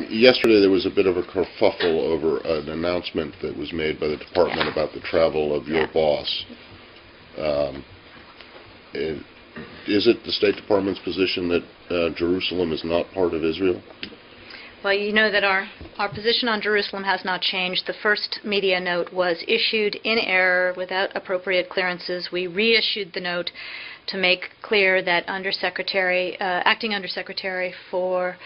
Yesterday there was a bit of a kerfuffle over an announcement that was made by the department about the travel of your boss. Is it the State Department's position that Jerusalem is not part of Israel? Well, you know that our position on Jerusalem has not changed. The first media note was issued in error without appropriate clearances. We reissued the note to make clear that Acting Undersecretary for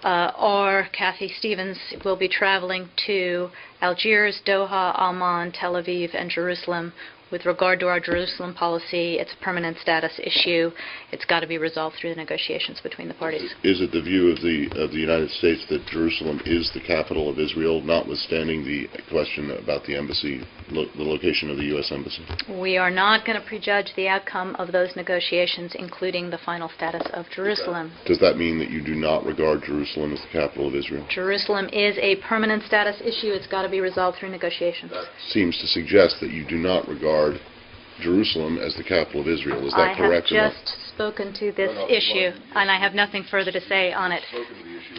Kathy Stevens will be traveling to Algiers, Doha, Amman, Tel Aviv, and Jerusalem. With regard to our Jerusalem policy, it's a permanent status issue. It's got to be resolved through the negotiations between the parties. Is it the view of the United States that Jerusalem is the capital of Israel, notwithstanding the question about the embassy, the location of the U.S. embassy? We are not going to prejudge the outcome of those negotiations, including the final status of Jerusalem. Does that mean that you do not regard Jerusalem as the capital of Israel? Jerusalem is a permanent status issue. It's got to be resolved through negotiations. That seems to suggest that you do not regard Jerusalem as the capital of Israel. Is that correct? I have just spoken to this issue, and I have nothing further to say on it.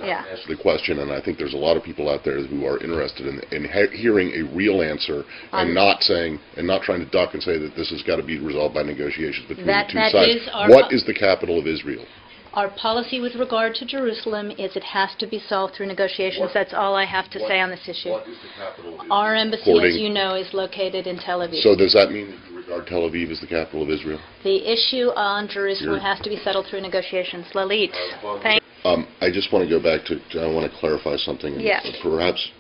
Asked the question, and I think there's a lot of people out there who are interested in hearing a real answer and not trying to duck and say that this has got to be resolved by negotiations between the two sides. What is the capital of Israel? Our policy with regard to Jerusalem is it has to be solved through negotiations. That's all I have to say on this issue. What is the capital of Israel? Our embassy, as you know, is located in Tel Aviv. So does that mean that you regard Tel Aviv as the capital of Israel? The issue on Jerusalem has to be settled through negotiations. Lalit, thank you. I just want to go back to, I want to clarify something. Yes. Perhaps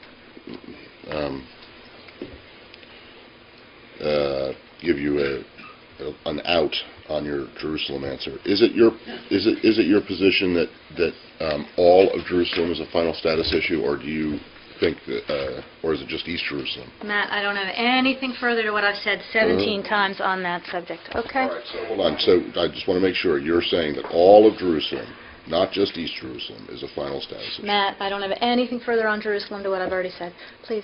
give you an out on your Jerusalem answer. Is it your position that all of Jerusalem is a final status issue, or do you think that, or is it just East Jerusalem? Matt, I don't have anything further to what I've said 17 times on that subject. Okay. All right. So hold on. So I just want to make sure you're saying that all of Jerusalem, not just East Jerusalem, is a final status issue. Matt, I don't have anything further on Jerusalem to what I've already said. Please.